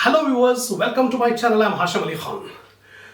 Hello viewers, welcome to my channel. I am Hasham Ali Khan.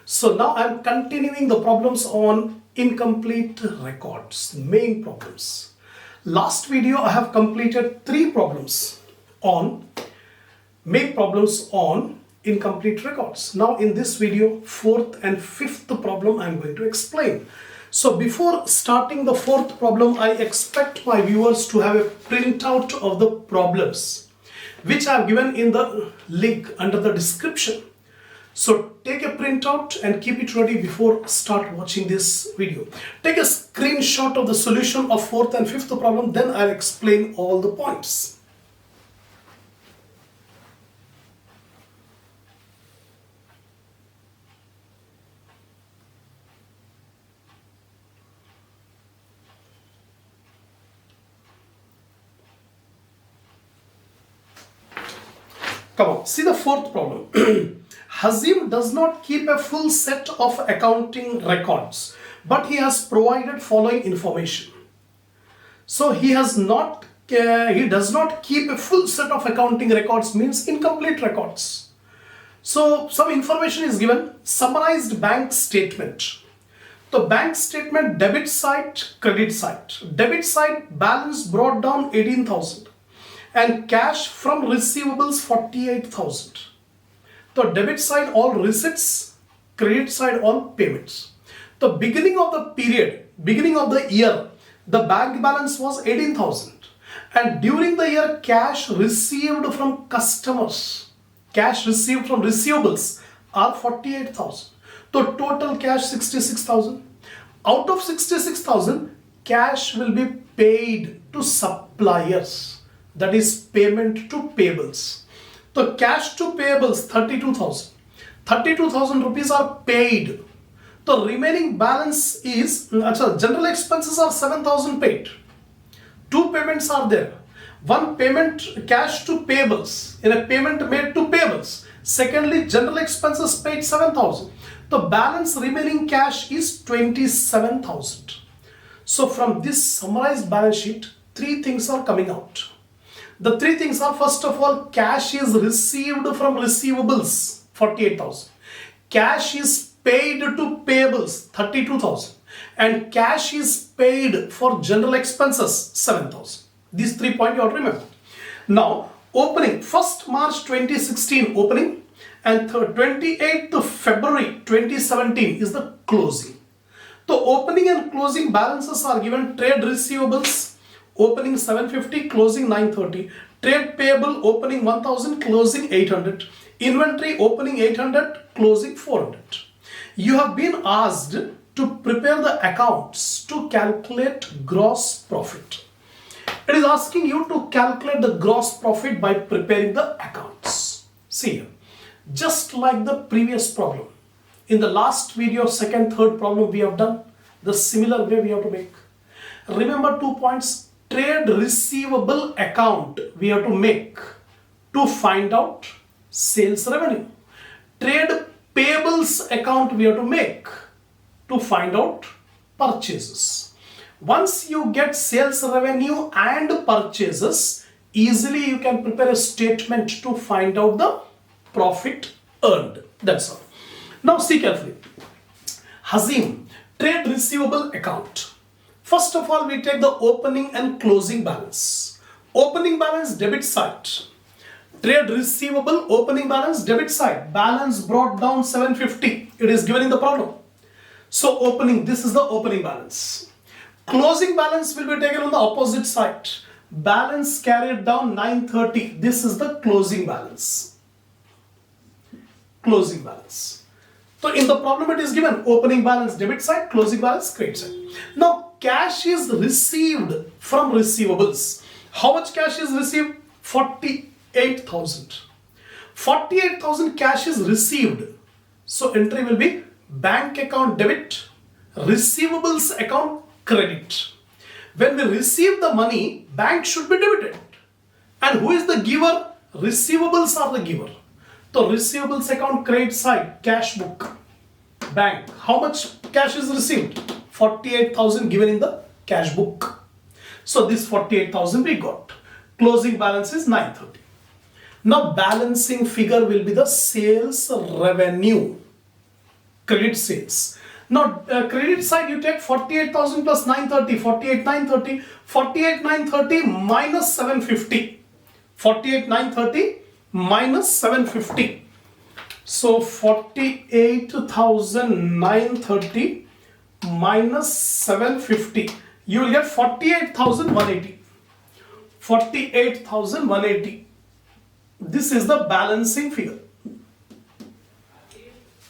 So now I am continuing the problems on incomplete records, main problems. Last video I have completed 3 problems on main problems on incomplete records. Now in this video, 4th and 5th problem I am going to explain. So before starting the 4th problem, I expect my viewers to have a printout of the problems which I have given in the link under the description. So take a printout and keep it ready before start watching this video. Take a screenshot of the solution of 4th and 5th problem, then I'll explain all the points. Come on, see the 4th problem. Hazim does not keep a full set of accounting records, but he has provided following information. So he does not keep a full set of accounting records, means incomplete records. So some information is given. Summarized bank statement. The bank statement, debit side, credit side. Debit side, balance brought down 18,000 and cash from receivables 48,000. The debit side all receipts, credit side all payments. The beginning of the period, beginning of the year, the bank balance was 18,000 and during the year cash received from customers, cash received from receivables are 48,000. The total cash 66,000. Out of 66,000, cash will be paid to suppliers. That is payment to payables. The cash to payables 32,000. 32,000 rupees are paid. The remaining balance is, general expenses are 7,000 paid. 2 payments are there. One payment cash to payables, in a payment made to payables. Secondly, general expenses paid 7,000. The balance remaining cash is 27,000. So from this summarized balance sheet, 3 things are coming out. The 3 things are, first of all, cash is received from receivables 48,000. Cash is paid to payables 32,000 and cash is paid for general expenses 7,000. These 3 points you have to remember. Now opening 1st March 2016 opening and 28th February 2017 is the closing. The opening and closing balances are given. Trade receivables opening 750, closing 930. Trade payable opening 1000, closing 800. Inventory opening 800, closing 400. You have been asked to prepare the accounts to calculate gross profit. It is asking you to calculate the gross profit by preparing the accounts. See here, just like the previous problem. In the last video, 2nd, 3rd problem we have done, the similar way we have to make. Remember 2 points. Trade receivable account we have to make to find out sales revenue. Trade payables account we have to make to find out purchases. Once you get sales revenue and purchases, easily you can prepare a statement to find out the profit earned. That's all. Now see carefully. Hazim, trade receivable account. First of all, we take the opening and closing balance. Opening balance, debit side. Trade receivable, opening balance, debit side. Balance brought down 750. It is given in the problem. So opening, this is the opening balance. Closing balance will be taken on the opposite side. Balance carried down 930. This is the closing balance. Closing balance. So in the problem it is given opening balance debit side, closing balance credit side. Now cash is received from receivables. How much cash is received? 48,000. 48,000 cash is received. So entry will be bank account debit, receivables account credit. When we receive the money, bank should be debited. And who is the giver? Receivables are the giver. So receivables account credit side, cash book, bank. How much cash is received? 48,000 given in the cash book. So this 48,000 we got. Closing balance is 930. Now balancing figure will be the sales revenue, credit sales. Now credit side you take 48,000 plus 930, 48,930, 48,930 minus 750, 48,930 minus 750. So 48,930 minus 750, you will get 48,180. 48,180. This is the balancing figure.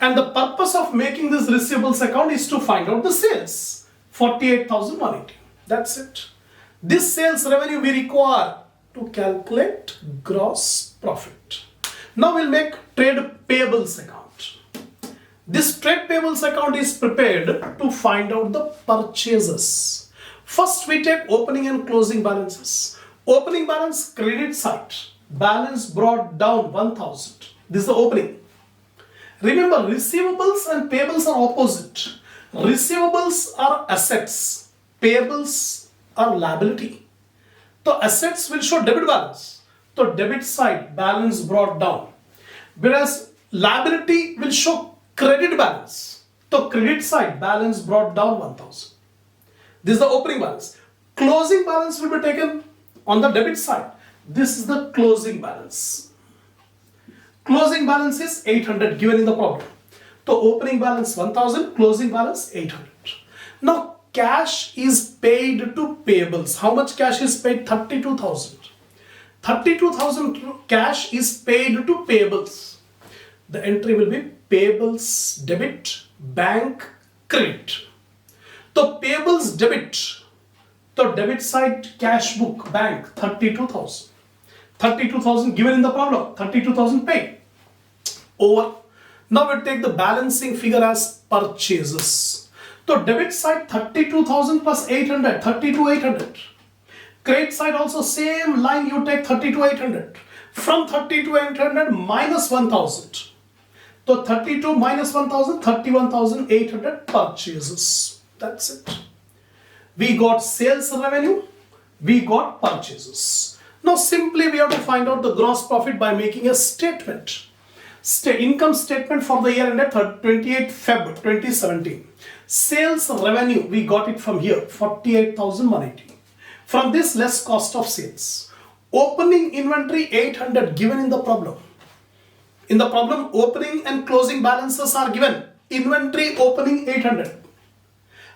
And the purpose of making this receivables account is to find out the sales. 48,180. That's it. This sales revenue we require to calculate gross profit. Now we'll make trade payables account. This trade payables account is prepared to find out the purchases. First we take opening and closing balances. Opening balance, credit side. Balance brought down 1,000. This is the opening. Remember, receivables and payables are opposite. Receivables are assets. Payables are liability. So assets will show debit balance. So debit side, balance brought down. Whereas liability will show credit balance. So credit side, balance brought down 1,000. This is the opening balance. Closing balance will be taken on the debit side. This is the closing balance. Closing balance is 800 given in the problem. So opening balance 1,000, closing balance 800. Now cash is paid to payables. How much cash is paid? 32,000. 32,000 cash is paid to payables. The entry will be payables debit, bank credit. So payables debit. So debit side cash book bank 32,000. 32,000 given in the problem. 32,000 paid. Over. Now we take the balancing figure as purchases. So debit side 32,000 plus 800, 32,800. Credit side also same line, you take 32,800. From 32,800 minus 1,000. So 32 minus 1,000, 31,800 purchases. That's it. We got sales revenue, we got purchases. Now simply we have to find out the gross profit by making a statement. Income statement for the year ended 28 Feb 2017. Sales revenue, we got it from here, 48,180. From this, less cost of sales. Opening inventory 800 given in the problem. In the problem, opening and closing balances are given. Inventory opening 800.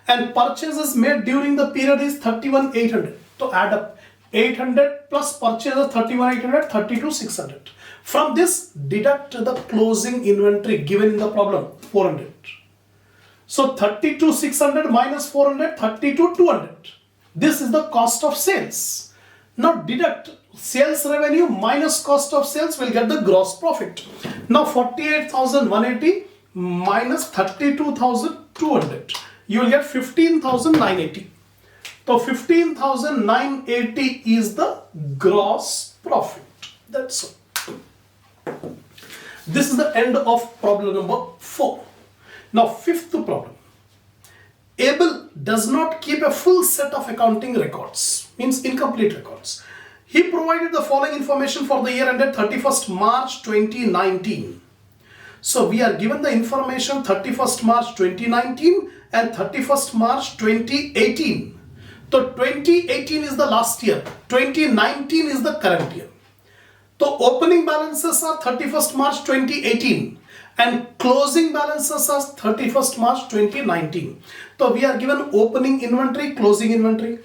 And purchases made during the period is 31,800. So add up 800 plus purchases 31,800, 32,600. From this, deduct the closing inventory given in the problem, 400. So 32,600 minus 400, 32,200. This is the cost of sales. Now deduct sales revenue minus cost of sales, will get the gross profit. Now 48,180 minus 32,200. You will get 15,980. So 15,980 is the gross profit. That's all. This is the end of problem number 4. Now fifth problem. Abel does not keep a full set of accounting records, means incomplete records. He provided the following information for the year ended 31st March 2019. So we are given the information 31st March 2019 and 31st March 2018. So 2018 is the last year, 2019 is the current year. So opening balances are 31st March 2018 and closing balances are 31st March 2019. So we are given opening inventory, closing inventory,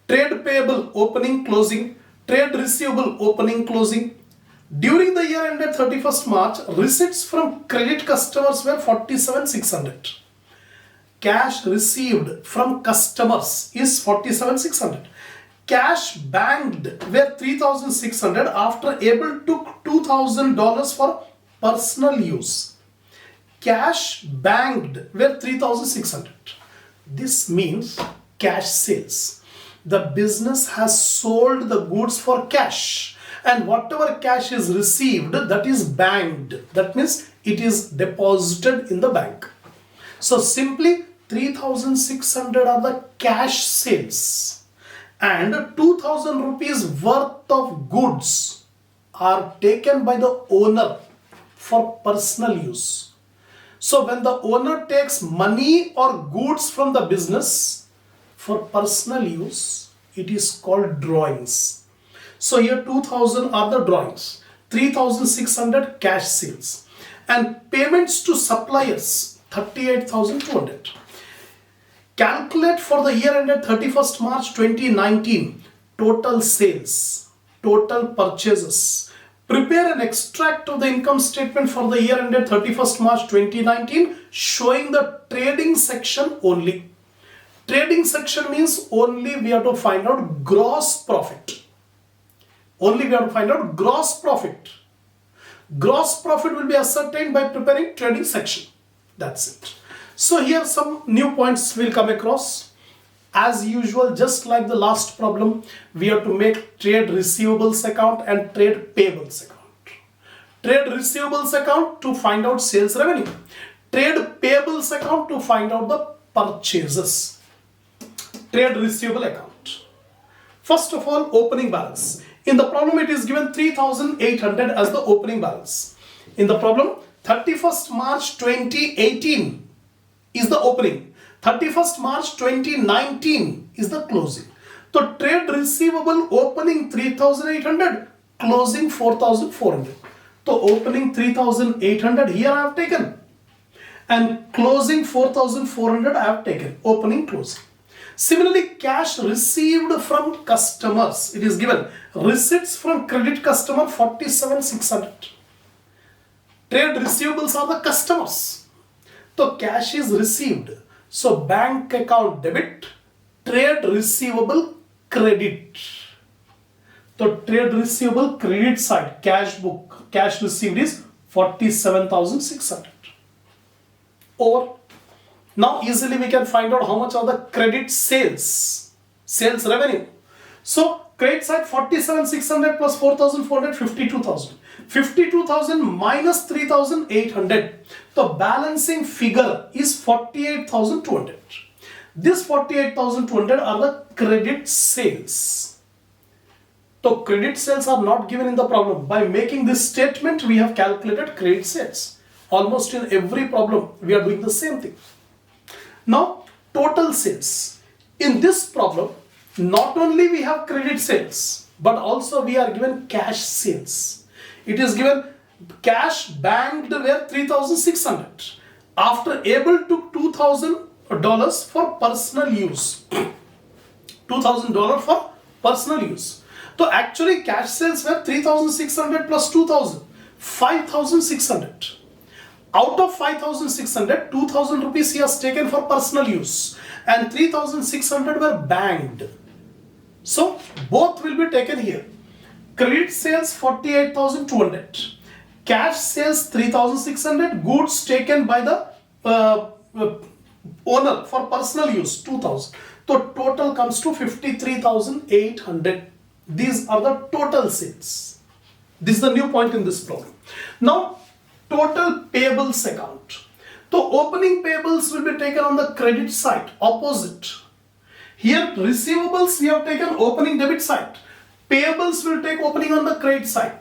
trade payable, opening, closing, trade receivable, opening, closing. During the year ended 31st March, receipts from credit customers were 47,600. Cash received from customers is 47,600. Cash banked were 3,600 after Abel took $2,000 for personal use. Cash banked were 3,600. This means cash sales. The business has sold the goods for cash, and whatever cash is received, that is banked. That means it is deposited in the bank. So simply 3,600 are the cash sales and 2,000 rupees worth of goods are taken by the owner for personal use. So when the owner takes money or goods from the business for personal use, it is called drawings. So here 2000 are the drawings, 3600 cash sales, and payments to suppliers 38,200. Calculate for the year ended 31st March 2019 total sales, total purchases. Prepare an extract of the income statement for the year ended 31st March 2019 showing the trading section only. Trading section means only we have to find out gross profit. Only we have to find out gross profit. Gross profit will be ascertained by preparing trading section. That's it. So here some new points will come across. As usual, just like the last problem, we have to make trade receivables account and trade payables account. Trade receivables account to find out sales revenue. Trade payables account to find out the purchases. Trade receivable account. First of all, opening balance. In the problem, it is given 3,800 as the opening balance. In the problem, 31st March 2018 is the opening. 31st March 2019 is the closing. So trade receivable opening 3,800, closing 4,400. So opening 3,800 here I have taken, and closing 4,400 I have taken. Opening, closing. Similarly, cash received from customers. It is given receipts from credit customer 47,600. Trade receivables are the customers. So cash is received. So bank account debit, trade receivable credit. So trade receivable credit side, cash book, cash received is 47,600. Over. Now easily we can find out how much are the credit sales revenue. So credit side 47,600 plus 4,400, 52,000. 52,000 minus 3,800. The balancing figure is 48,200. This 48,200 are the credit sales. So credit sales are not given in the problem. By making this statement, we have calculated credit sales. Almost in every problem, we are doing the same thing. Now, total sales. In this problem, not only we have credit sales, but also we are given cash sales. It is given cash banked were 3,600. After able took $2,000 for personal use. $2,000 for personal use. So actually cash sales were 3,600 plus 2,000. 5,600. Out of 5,600, 2,000 rupees he has taken for personal use and 3,600 were banked. So both will be taken here. Credit sales 48,200, cash sales 3,600, goods taken by the owner for personal use 2,000. So total comes to 53,800. These are the total sales. This is the new point in this problem. Now total payables account. So opening payables will be taken on the credit side, opposite. Here receivables we have taken opening debit side. Payables will take opening on the credit side.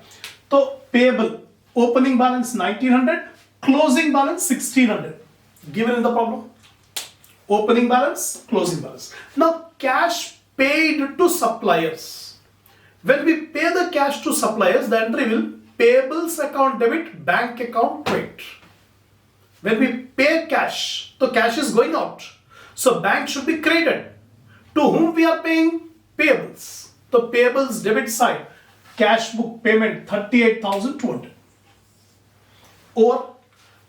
So payable, opening balance 1900, closing balance 1600. Given in the problem. Opening balance, closing balance. Now cash paid to suppliers. When we pay the cash to suppliers, the entry will payables account debit, bank account credit. When we pay cash, the cash is going out. So bank should be credited. To whom we are paying? Payables. The payables debit side, cash book payment 38,200. Or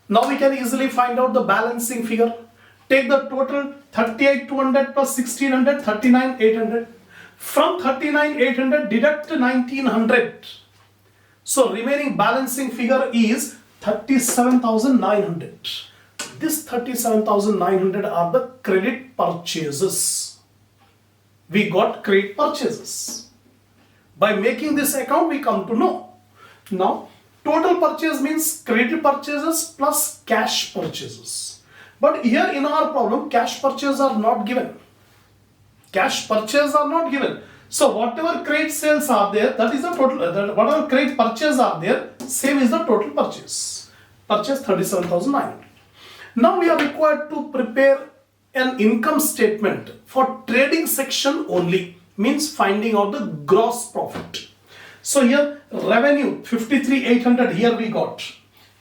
now we can easily find out the balancing figure. Take the total 38,200 plus 1,600, 39,800. From 39,800 deduct 1,900. So remaining balancing figure is 37,900. This 37,900 are the credit purchases. We got credit purchases. By making this account, we come to know. Now, total purchase means credit purchases plus cash purchases. But here in our problem, cash purchases are not given. Cash purchases are not given. So whatever credit sales are there, that is the total, whatever credit purchase are there, same is the total purchase. Purchase 37,900. Now we are required to prepare an income statement for trading section only, means finding out the gross profit. So here revenue 53,800 here we got.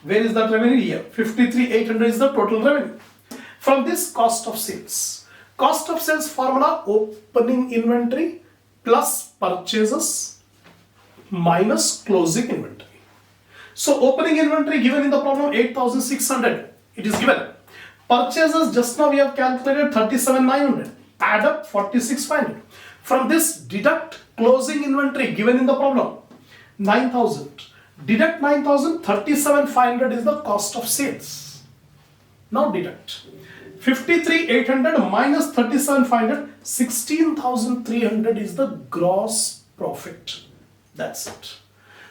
Where is that revenue? Here 53,800 is the total revenue. From this cost of sales. Cost of sales formula, opening inventory plus purchases minus closing inventory. So opening inventory given in the problem 8,600. It is given. Purchases just now we have calculated 37,900. Add up 46,500. From this deduct closing inventory given in the problem 9,000. Deduct 9,000, 37,500 is the cost of sales. Now deduct 53,800 minus 37,500, 16,300 is the gross profit. That's it.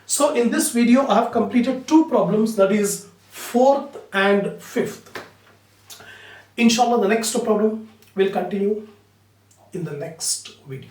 So in this video I have completed two problems, that is 4th and 5th. Inshallah the next problem will continue in the next video.